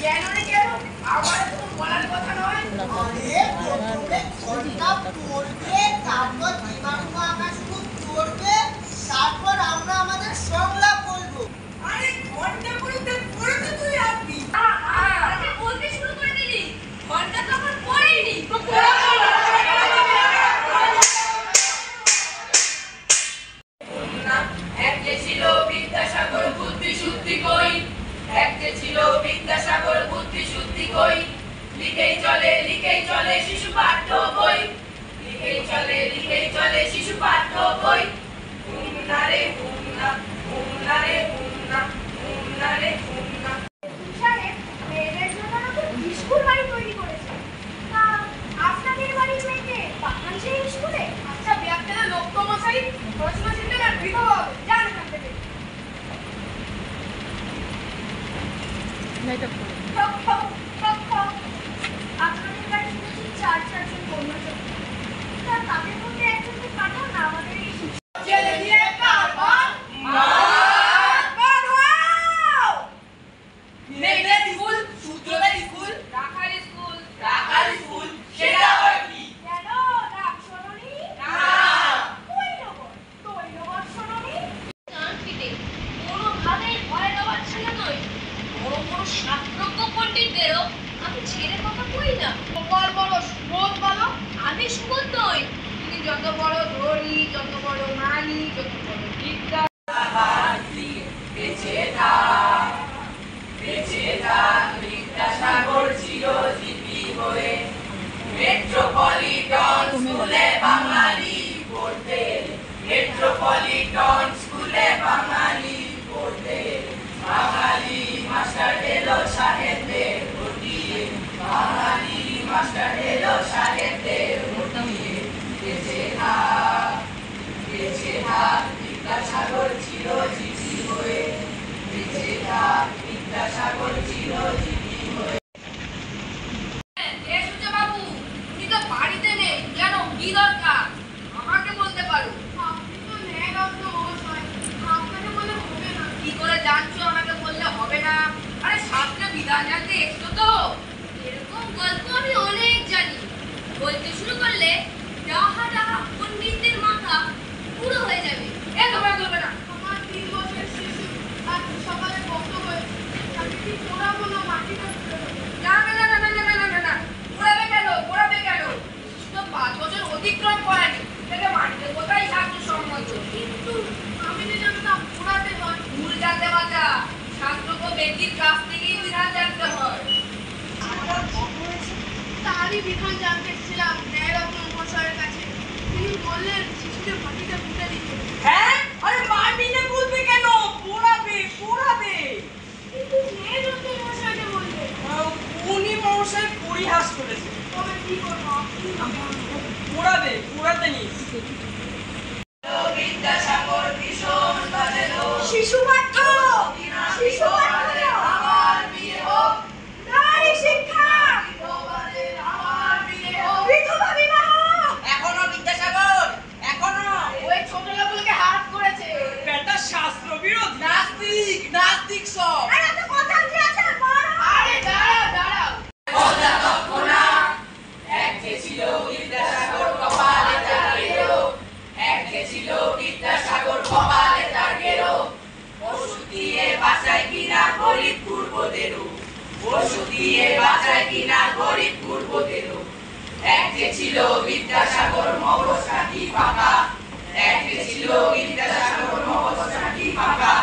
কেন রে কেন? আমার তো বলার কথা নয়। আরে প্রথমে ঘন্টা পড়বে, তারপর দিবাঙ্গ আঁকা শুরু করবে, তারপর আমরা আমাদের সংলাপ বলবো। আরে ঘন্টা পড়তে পড়তে তুই আসবি। আরে বলতে শুরু করে দিলি। ঘন্টা তো আমার পড়েইনি। এক যে ছিল বিদ্যাসাগর বুদ্ধি শুদ্ধি কই, এক যে ছিল বিদ্যাসাগর বুদ্ধি শুদ্ধি কই, লিখেই চলে শিশু পাঠ্য বই, লিখেই চলে শিশু পাঠ্য বই। হুমনা রে হুমনা, হুমনা রে হুমনা, হুমনা রে হুমনা। সাহেব মেয়েদের জন্য নতুন স্কুল বাড়ি তৈরি করেছে। তা আপনাদের বাড়ির মেয়েকে পাঠান সেই স্কুলে? আচ্ছা ব্যাগটাতে লোক তো মশাই পড়াশোনা শিখলে না বিধবা হবে, জান এখান থেকে। আপনাদের বাড়ি শুনেছি চারজন কর্মচারী। তা তাদের মধ্যে একজনকে পাঠান না আমাদের এই ছেলে দিয়ে কারবার মারবার হও। মেয়েদের স্কুল, সূত্রদের স্কুল, রাখার স্কুল, সেটা হয় কি? কেন ডাক শোনি? না। তৈলবর শোনি? কান পিটে কোনোভাবেই ভয় দেওয়ার ছেলে নয়। বড় বড় শাস্ত্রজ্ঞ পণ্ডিতদেরও আমি ছেড়ে কথা কই না। তোমার বড় সুবোধ বলো। আমি সুবোধ নই। তুমি যত বড় ধনী, যত বড় মানি, যত বড় বিদ্যা বেঁচে থাক, বেঁচে থাক বিদ্যাসাগর চিরজীবী হয়ে। মেট্রোপলিটন স্কুলে বাঙালি পড়তে, মেট্রোপলিটন স্কুলে বাঙালি পড়তে, বাঙালি মাস্টার এলো সাহেবদের ভর্তিয়ে, বাঙালি মাস্টার এলো সাহেবদের ভর্তিয়ে। বেঁচে থাক, বেঁচে থাক বিদ্যাসাগর চিরজীবী হয়ে, বেঁচে থাক বিদ্যাসাগর চিরজীবী হয়ে। বাবু তুমি তো বাড়িতে নেই, কেন কি দরকার আমাকে বলতে পারো। আপনি তো ন্যায়রত্ন মহাশয়, আপনাকে বলে হবে না। কি করে জানছো আমাকে বললে হবে না? আরে শাস্ত্রে বিধান জানতে এসছো তো। এরকম গল্প আমি অনেক জানি। বলতে শুরু করলে ডাহা ডাহা পণ্ডিতদের মাথা পুরো হয়ে যাবে। এ তোমার করবে না। আমার 3 বছরের শিশু আজ সকালে বন্ধ হয়েছে। আমি কি পড়াবো না মাটিটা না না না না না না না না না, পড়াবে কেন, পড়াবে কেন? তো 5 বছর অতিক্রম করেনি, থেকে মাটিতে কোথায় শাস্ত্র সম্মত? কিন্তু আমি যে জানতাম পড়াতে হয়। ভুল জানতে বাঁচা, শাস্ত্রজ্ঞ ব্যক্তির কাছ থেকেই বিধান জানতে হয়। তারই বিধান জানতে এসেছিলাম ন্যায়রত্ন মহাশয়ের কাছে। তিনি বললেন শিশুকে মাটিতে পুঁতে দিতে। হ্যাঁ, আরে মাটিতে বলবে কেন? পড়াবে পড়াবে। কিন্তু ন্যায়রত্ন মহাশয়কে বললেন। উনি মহাশয় পরিহাস করেছে। তবে কি করবো আপনি পড়াবে, পড়াতে নি। বিদ্যাসাগর ভীষণ বাজেলো, শিশু পাঠ্য শিশু পাঠ্য আমার বিয়ে হোক, নারী শিক্ষা বিধবাদের আমার বিয়ে হোক। বিধবা বিবাহ। এখনো বিদ্যাসাগর, এখনো ওই ছোট লোকগুলোকে হাত করেছে। বেটা শাস্ত্র বিরোধী। নাস্তিক, নাস্তিক সব। আর এত কথা কি আছে বড়? আরে দাঁড়াও দাঁড়াও। কথা তৎক্ষণা, এক যে ছিল বিদ্যাসাগর কপালে তার গেরো, এক যে ছিল বিদ্যাসাগর কপালে তার গেরো। ওষুধ দিয়ে বাঁচায় কিনা গরিব পূর্বদেরও, ওষুধ দিয়ে বাঁচায় কিনা গরিব পূর্বদেরও। এক যে ছিল বিদ্যাসাগর মগজটাকি ফাঁকা, এক যে ছিল বিদ্যাসাগর মগজটাকি ফাঁকা।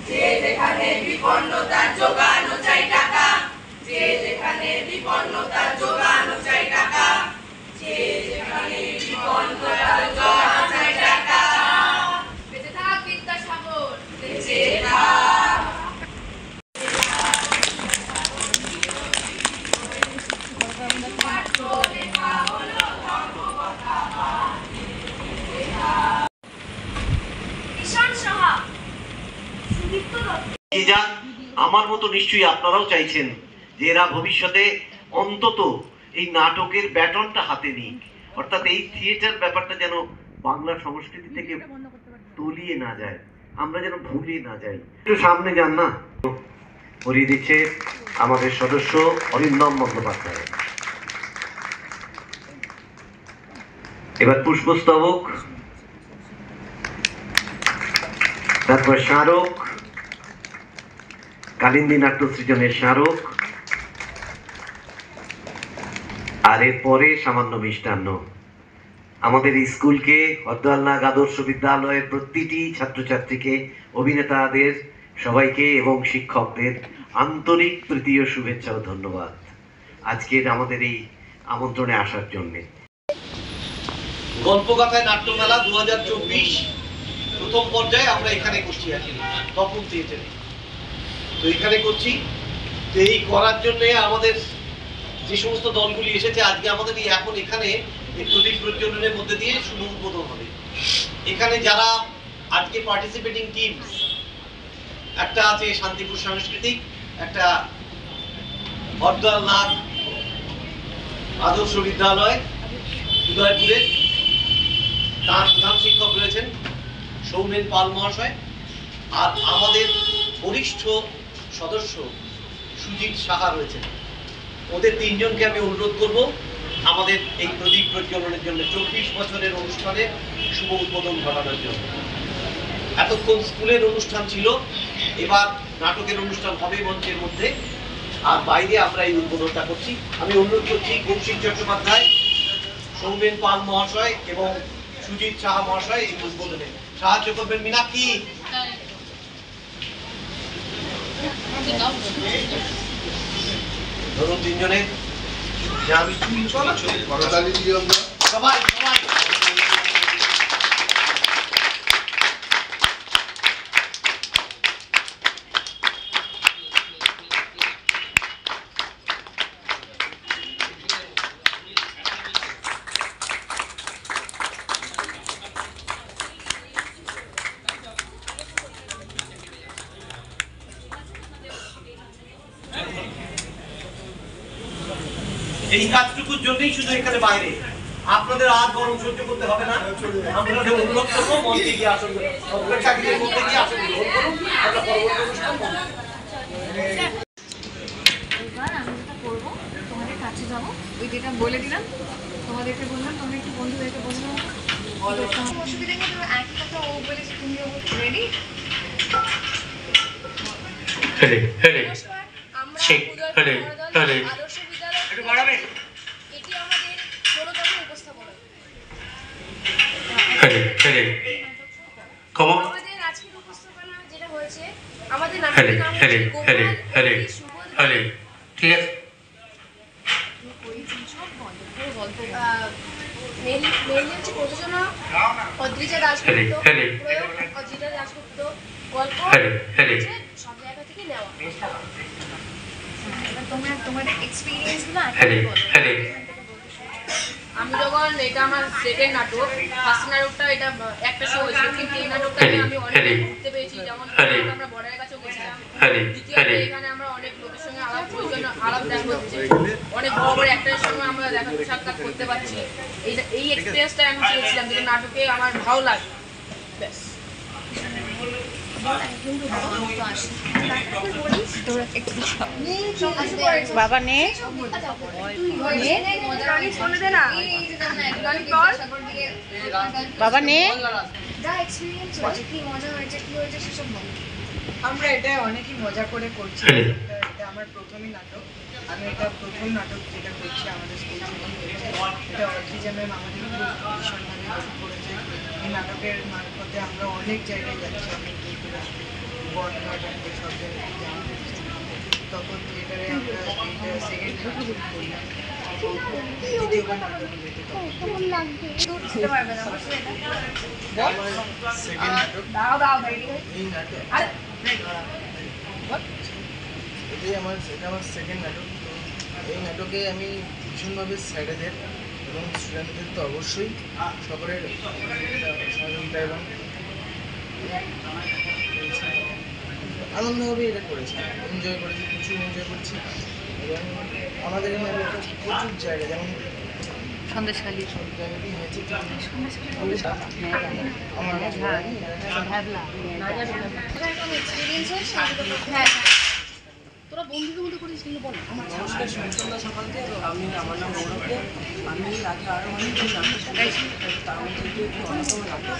যে যেখানে বিপন্ন তার জোগানো চাই টাকা, যে যেখানে বিপন্ন তার জোগানো চাই টাকা, যে যেখানে বিপন্ন তার জোগানো চাই টাকা। বেঁচে থাক বিদ্যাসাগর, বেঁচে থাক। ঈশান সাহা সুদীপ্ত দত্ত। এই যাক, আমার মতো নিশ্চয়ই আপনারাও চাইছেন যে এরা ভবিষ্যতে অন্তত এই নাটকের ব্যাটনটা হাতে নিক, অর্থাৎ এই থিয়েটার ব্যাপারটা যেন বাংলা সংস্কৃতি থেকে তলিয়ে না যায়, আমরা যেন ভুলে না যাই। একটু সামনে যান না, পরিয়ে দিচ্ছে। আমাদের সদস্য অরিন্দম বন্দ্যোপাধ্যায়। এবার পুষ্পস্তবক, তারপর স্মারক, কালিন্দী নাট্য সৃজনের স্মারক, আর এরপরে সামান্য মিষ্টান্ন। আমাদের স্কুলকে, হরদোয়ালনাগ আদর্শ বিদ্যালয়ের প্রতিটি ছাত্রছাত্রীকে, অভিনেতাদের সবাইকে এবং শিক্ষকদের আন্তরিক তৃতীয় শুভেচ্ছা ও ধন্যবাদ আজকের আমাদের এই আমন্ত্রণে আসার জন্যে। গল্পগাথায় নাট্যমেলা 2024 প্রথম পর্যায়ে আমরা এখানে করছি, তপন থিয়েটারে। তো এখানে করছি, তো এই করার জন্য আমাদের যে সমস্ত দলগুলি এসেছে, আজকে আমাদের এখন এখানে এই প্রদীপ প্রজ্বলনের মধ্যে দিয়ে শুভ উদ্বোধন হবে। এখানে যারা আজকে পার্টিসিপেটিং টিমস, একটা আছে শান্তিপুর সাংস্কৃতিক, একটা হরদোয়ালনাগ আদর্শ বিদ্যালয় উদয়পুরে, তার প্রধান শিক্ষক রয়েছেন সৌমেন পাল মহাশয়, আর আমাদের বরিষ্ঠ সদস্য সুজিত সাহা রয়েছেন। ওদের তিনজনকে আমি অনুরোধ করব আমাদের এই প্রদীপ প্রজ্বলনের জন্য 24 বছরের অনুষ্ঠানের শুভ উদ্বোধন ঘটানোর জন্য। এতক্ষণ স্কুলের অনুষ্ঠান ছিল, এবার নাটকের অনুষ্ঠান হবে মঞ্চের মধ্যে, আর বাইরে আমরা এই উদ্বোধনটা করছি। আমি অনুরোধ করছি কৌশিক চট্টোপাধ্যায়, সৌমেন পাল মহাশয় এবং সুজিত সাহা মহাশয় এই উদ্বোধনে সাহায্য করবেন। মীনাক্ষী, ধরুন তিনজনে সবাই সবাই এই কাজটুকুর জন্যই শুধু এখানে বাইরে, আপনাদের আর গরম সহ্য করতে হবে না। আপনাদের অনুরোধ করবো মঞ্চে গিয়ে আসুন, চাকরির মধ্যে গিয়ে আসুন, গ্রহণ করুন। আমরা পরবর্তী অনুষ্ঠান এবার আমি যেটা করবো, তোমাদের কাছে যাবো, ওই যেটা বলে দিলাম তোমাদেরকে বললাম, তোমরা একটু বন্ধুদেরকে বললাম অসুবিধা নেই, তুমি একই কথা ও বলেছে, তুমি রেডি? আমরা আদর্শ বিদ্যালয়, এটি আমাদের 16তম উপস্থাপনা। আমাদের আজকের উপস্থাপনা যেটা হয়েছে, আমাদের নাটকের নাম হচ্ছে ঠিক আছে। মেনলি হচ্ছে প্রযোজনা অদ্রিজা দাশগুপ্ত, প্রয়োগ অজিতা দাশগুপ্ত, গল্প সব জায়গা থেকে নেওয়া। এবার তোমরা তোমাদের এক্সপিরিয়েন্সগুলো আমি যখন, এটা আমার সেকেন্ড নাটক, ফার্স্ট নাটকটা এটা একটা শো হয়েছিল, কিন্তু এই নাটকটা আমি অনেক ঘুরতে পেয়েছি, যেমন আমরা বর্ডারের কাছেও গেছিলাম। দ্বিতীয়ত এখানে আমরা অনেক লোকের সঙ্গে আলাপ দেখা হচ্ছে, অনেক বড় বড় অ্যাক্টরের সঙ্গে আমরা দেখা সাক্ষাৎ করতে পারছি। এই এক্সপিরিয়েন্সটা আমি চেয়েছিলাম যে নাটকে আমার ভালো লাগে। ব্যাস। বাবা নে বাবা নে আমরা এটা অনেকই মজা করে করছি। এটা আমার প্রথমই নাটক, আমি এটা প্রথম নাটক যেটা করছি আমাদের স্কুল থেকে। এটা অদ্রিজা ম্যাম আমাদের ভীষণভাবে হেল্প করেছে। এই নাটকের মারফতে আমরা অনেক জায়গায় যাচ্ছি, অনেক দূর দূরান্তে, বর্ধমান সব জায়গায় যাওয়া হচ্ছে। তখন থিয়েটারে আমরা এইটা সেকেন্ড নাটক করলাম, দ্বিতীয়বার নাটক হলো এটা। সেকেন্ড নাটক, এই নাটক এটা আমার সেকেন্ড নাটক। তো এই নাটকে আমি ভীষণভাবে স্যারেদের এবং স্টুডেন্টদের তো অবশ্যই সকলের সহযোগিতা এবং আনন্দভাবে এটা করেছি, এনজয় করেছি, প্রচুর এনজয় করছি। এবং আমাদের এখানে প্রচুর জায়গা, যেমন সন্দেশখালী সব জায়গাতেই হয়েছে। তোরা নমস্কার, সন্ধ্যা সকালকে। আমি আমার নাম গৌরব দে। আমি আগে আরও অনেকদিন নাটক করেছি, তার মধ্যে একটি অন্যতম নাটক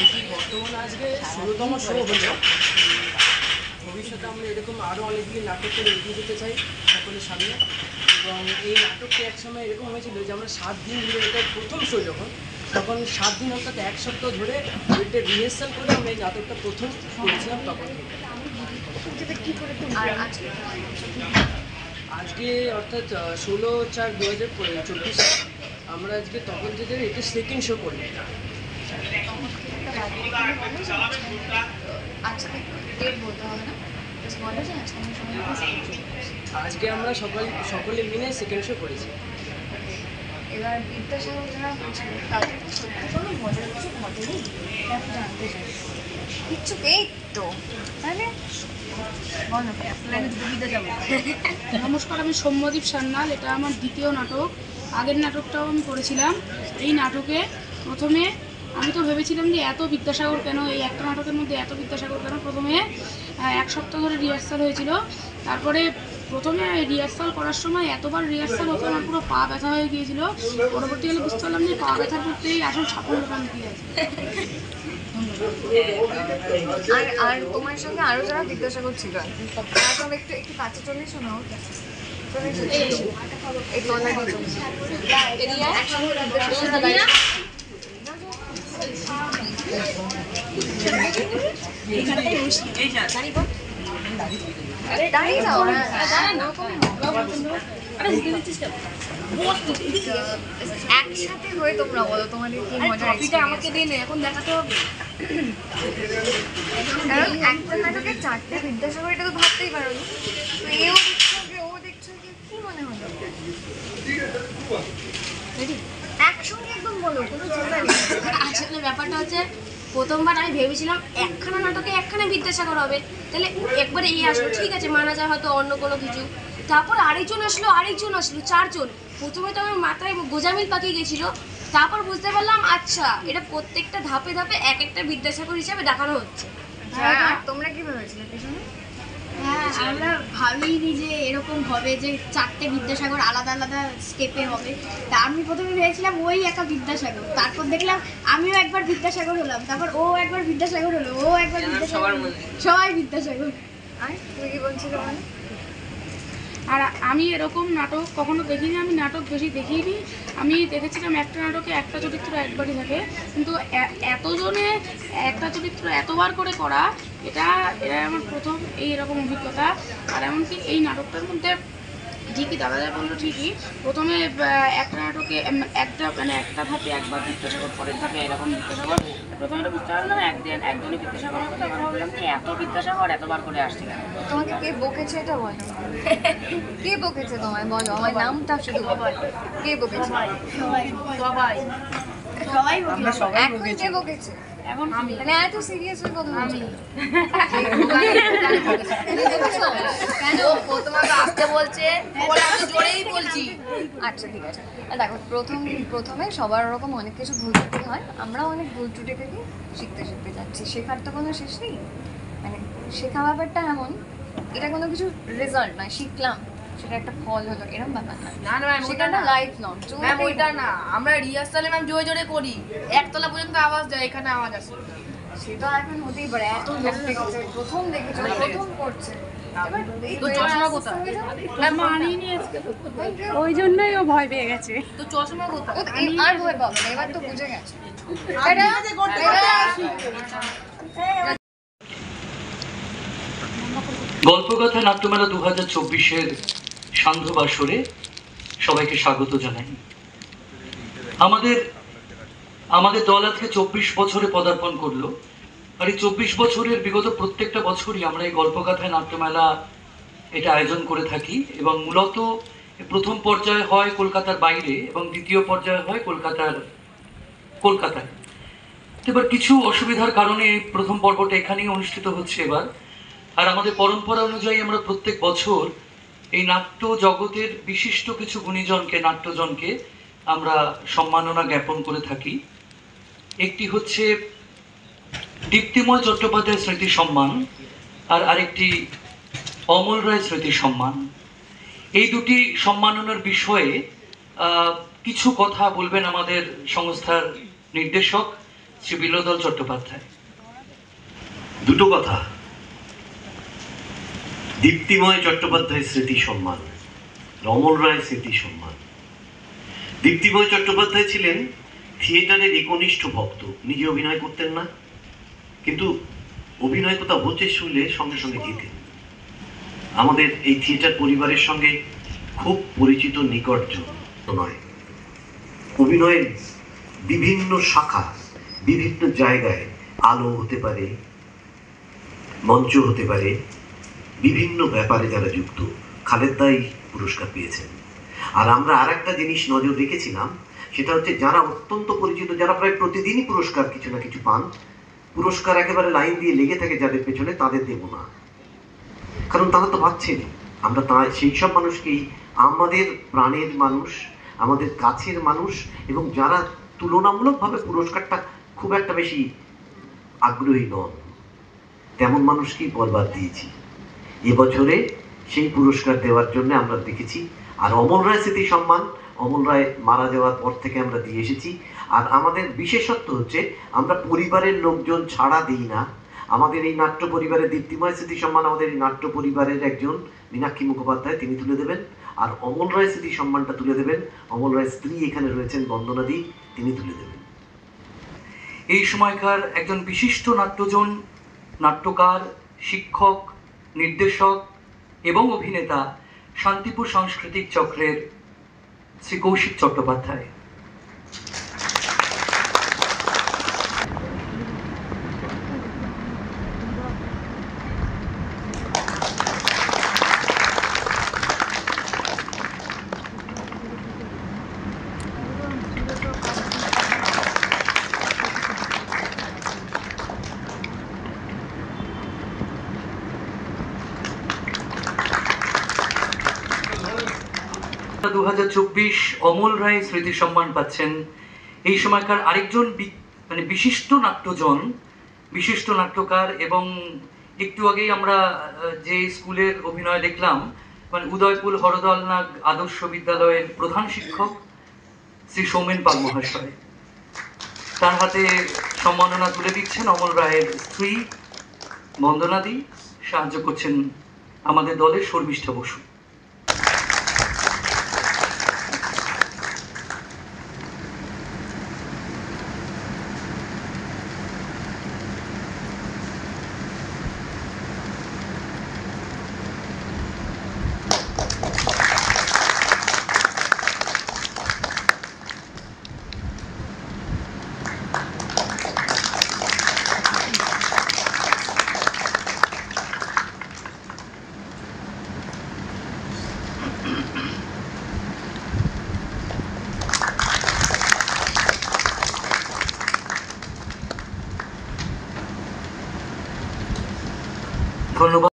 এটি বর্তমানে আজকে 16তম শো হলো। ভবিষ্যতে আমরা এরকম আরও অনেকগুলি নাটক করে এগিয়ে যেতে চাই সকলের সামনে। এবং এই নাটকটি একসময় এরকম হয়েছিল যে আমরা 7 দিন ধরে, এটা প্রথম শো তখন 7 দিন অর্থাৎ 1 সপ্তাহ ধরে এটা রিহার্সাল করে আমরা এই নাটকটা প্রথম করেছিলাম তখন থেকে। আজকে অর্থাৎ 16/4/2024 আমরা আজকে তখন থেকে এটা সেকেন্ড শো করলাম। আজকে আমরা সকলে মিলে সেকেন্ড শো করেছি। এবার বিদ্যাসাগর যারা হচ্ছে তাদের তো সত্যি কোনো মজার কিছু ঘটেনি, এটা আমি জানতে চাই। কিচ্ছু এই তো তাহলে নমস্কার, আমি সৌম্যদীপ সান্যাল। এটা আমার দ্বিতীয় নাটক। আগের নাটকটাও আমি করেছিলাম। এই নাটকে প্রথমে আমি তো ভেবেছিলাম যে এত বিদ্যাসাগর কেন, এই একটা নাটকের মধ্যে এত বিদ্যাসাগর কেন। প্রথমে 1 সপ্তাহ ধরে রিহার্সাল হয়েছিল। তারপরে প্রথমে রিহার্সাল করার সময় এতবার রিহার্সাল হতো আমার পুরো পা ব্যথা হয়ে গিয়েছিল। পরবর্তীকালে বুঝতে পারলাম যে পা ব্যথার করতেই আসল সাফল্যটা লুকিয়ে আছে। আর তোমার সঙ্গে আরো যারা বিদ্যাসাগর ছিল তারা তো একটু কাছে চলে শোনাও। এই তলাটি দাঁড়িয়ে যাও, একসাথে হয়ে তোমরা বলো তোমাদের কি মজা আমাকে দিন এখন দেখাতে হবে। কারণ একটা নাটকে 4টে বিদ্যাসাগর, এটা তো ভাবতেই পারো না। তো এও দেখছো ও দেখছো, কি মনে হলো? একসঙ্গে একদম বলো, কোনো চিন্তা নেই। আসলে ব্যাপারটা হচ্ছে প্রথমবার আমি ভেবেছিলাম একখানা নাটকে একখানা বিদ্যাসাগর হবে, তাহলে একবারে এই আসলো, ঠিক আছে মানা যায় হয়তো অন্য কোনো কিছু। তারপর আরেকজন আসলো 4জন। প্রথমে তো আমার মাথায় গোজামিল পাকিয়ে গেছিলো। তারপর বুঝতে পারলাম আচ্ছা এটা প্রত্যেকটা ধাপে ধাপে এক একটা বিদ্যাসাগর হিসাবে দেখানো হচ্ছে। তোমরা কি ভেবেছিলে পিছনে? হ্যাঁ, আমরা ভাবিনি যে এরকম হবে, যে 4টে বিদ্যাসাগর আলাদা আলাদা স্টেপে হবে। তা আমি প্রথমে ভেবেছিলাম ওই একা বিদ্যাসাগর, তারপর দেখলাম আমিও একবার বিদ্যাসাগর হলাম, তারপর ও একবার বিদ্যাসাগর হলো, ও একবার বিদ্যাসাগর, সবাই বিদ্যাসাগর। আর তুই কি বলছিল? আর আমি এরকম নাটক কখনো দেখিনি, আমি নাটক বেশি দেখিনি। আমি দেখেছিলাম একটা নাটকে একটা চরিত্র একবারই থাকে, কিন্তু এতজনে একটা চরিত্র এতবার করে করা এটা আমার প্রথম এরকম অভিজ্ঞতা। আর এমনকি এই নাটকটার মধ্যে ঠিকই দাদা যা বললো ঠিকই, প্রথমে একটা নাটকে একটা ধাপে একবার বিদ্যাসাগর, পরের ধাপে এরকম বিদ্যাসাগর। প্রথমে এটা বুঝতে পারলাম না একজনই বিদ্যাসাগর হতো। এবার ভাবলাম যে এত বিদ্যাসাগর এতবার করে আসছে কেন। তোমাকে কে বকেছে এটা বলো? কে বকেছে তোমায় বলো, আমার নামটা শুধু কে বকেছে? সবাই এখন কে বকেছে? এখন আমি, মানে এত সিরিয়াস হয়ে কথা বলছি। কেন তোমাকে আসতে বলছে, আমি জোরেই বলছি। আচ্ছা ঠিক আছে, দেখো প্রথমে সবার ওরকম অনেক কিছু ভুল ত্রুটি হয়। আমরাও অনেক ভুল ত্রুটি থেকে শিখতে যাচ্ছি। শেখার তো কোনো শেষ নেই। মানে শেখা ব্যাপারটা এমন, এটা কোনো কিছু রেজাল্ট নয়, শিখলাম সেটা একটা ফল হলো এরকম ব্যাপার না। সেটা না লাইফ লং। ওইটা না, আমরা রিহার্সালে জোরে জোরে করি, একতলা পর্যন্ত আওয়াজ যায়, এখানে আওয়াজ আসে। সেটা এখন হতেই পারে, এত লোক দেখেছে, প্রথম প্রথম করছে। ওই জন্যই ও ভয় পেয়ে গেছে। তো চশমা কোথায়? আর ভয় পাবে না, এবার তো বুঝে গেছে। গল্পকথা নাট্যমেলা 2024-এর সান্ধ্য বাসরে সবাইকে স্বাগত জানাই। আমাদের দল আজকে 24 বছরে পদার্পণ করলো। আর এই 24 বছরের বিগত প্রত্যেকটা বছরই আমরা এই গল্পকথা নাট্যমেলা এটা আয়োজন করে থাকি। এবং মূলত প্রথম পর্যায়ে হয় কলকাতার বাইরে এবং দ্বিতীয় পর্যায়ে হয় কলকাতায়। এবার কিছু অসুবিধার কারণে প্রথম পর্বটা এখানেই অনুষ্ঠিত হচ্ছে এবার। আর আমাদের পরম্পরা অনুযায়ী আমরা প্রত্যেক বছর এই নাট্য জগতের বিশিষ্ট কিছু গুণীজনকে, নাট্যজনকে আমরা সম্মাননা জ্ঞাপন করে থাকি। একটি হচ্ছে দীপ্তিময় চট্টোপাধ্যায় স্মৃতি সম্মান, আর আরেকটি অমল রায় স্মৃতি সম্মান। এই দুটি সম্মাননার বিষয়ে কিছু কথা বলবেন আমাদের সংস্থার নির্দেশক শ্রী বিল্বদল চট্টোপাধ্যায়। দুটো কথা। দীপ্তিময় চট্টোপাধ্যায় স্মৃতি সম্মান, অমল রায় স্মৃতি সম্মান। দীপ্তিময় চট্টোপাধ্যায় ছিলেন থিয়েটারের একনিষ্ঠ ভক্ত। নিজে অভিনয় করতেন না, কিন্তু অভিনয় কথা হচ্ছে শুনলে সঙ্গে সঙ্গে যেতেন। আমাদের এই থিয়েটার পরিবারের সঙ্গে খুব পরিচিত, নিকটজন নয়। অভিনয়ের বিভিন্ন শাখা, বিভিন্ন জায়গায়, আলো হতে পারে, মঞ্চ হতে পারে, বিভিন্ন ব্যাপারে যারা যুক্ত, খালেদাই পুরস্কার পেয়েছেন। আর আমরা আর একটা জিনিস নজর রেখেছিলাম, সেটা হচ্ছে যারা অত্যন্ত পরিচিত, যারা প্রায় প্রতিদিনই পুরস্কার কিছু না কিছু পান, পুরস্কার একেবারে লাইন দিয়ে লেগে থাকে যাদের পেছনে, তাদের দেব না, কারণ তারা তো পাচ্ছেন। আমরা সেই সব মানুষকেই, আমাদের প্রাণের মানুষ, আমাদের কাছের মানুষ, এবং যারা তুলনামূলকভাবে পুরস্কারটা খুব একটা বেশি আগ্রহী নন, তেমন মানুষকেই বরবাদ দিয়েছি। এবছরে সেই পুরস্কার দেওয়ার জন্য আমরা দেখেছি। আর অমল রায় স্মৃতি সম্মান, অমল রায় মারা যাওয়ার পর থেকে আমরা দিয়ে এসেছি। আর আমাদের বিশেষত্ব হচ্ছে আমরা পরিবারের লোকজন ছাড়া দিই না। আমাদের এই নাট্য পরিবারের দীপ্তিময় স্মৃতি সম্মান আমাদের এই নাট্য পরিবারের একজন মীনাক্ষী মুখোপাধ্যায়, তিনি তুলে দেবেন। আর অমল রায় স্মৃতি সম্মানটা তুলে দেবেন অমল রায়ের স্ত্রী এখানে রয়েছেন বন্দনাদি, তিনি তুলে দেবেন। এই সময়কার একজন বিশিষ্ট নাট্যজন, নাট্যকার, শিক্ষক, নির্দেশক এবং অভিনেতা শান্তিপুর সাংস্কৃতিক চক্রের শ্রী কৌশিক চট্টোপাধ্যায়। অমল রায় স্মৃতি সম্মান পাচ্ছেন এই সময়কার আরেকজন বিশিষ্ট নাট্যজন, বিশিষ্ট নাট্যকার, এবং একটু আগেই আমরা যে স্কুলের অভিনয় দেখলাম, উদয়পুর হরদলনাগ আদর্শ বিদ্যালয়ের প্রধান শিক্ষক শ্রী সৌমেন পাল মহাশয়। তার হাতে সম্মাননা তুলে দিচ্ছেন অমল রায়ের স্ত্রী বন্দনাদি, সাহায্য করছেন আমাদের দলের শর্মিষ্ঠা বসু। ধন্যবাদ।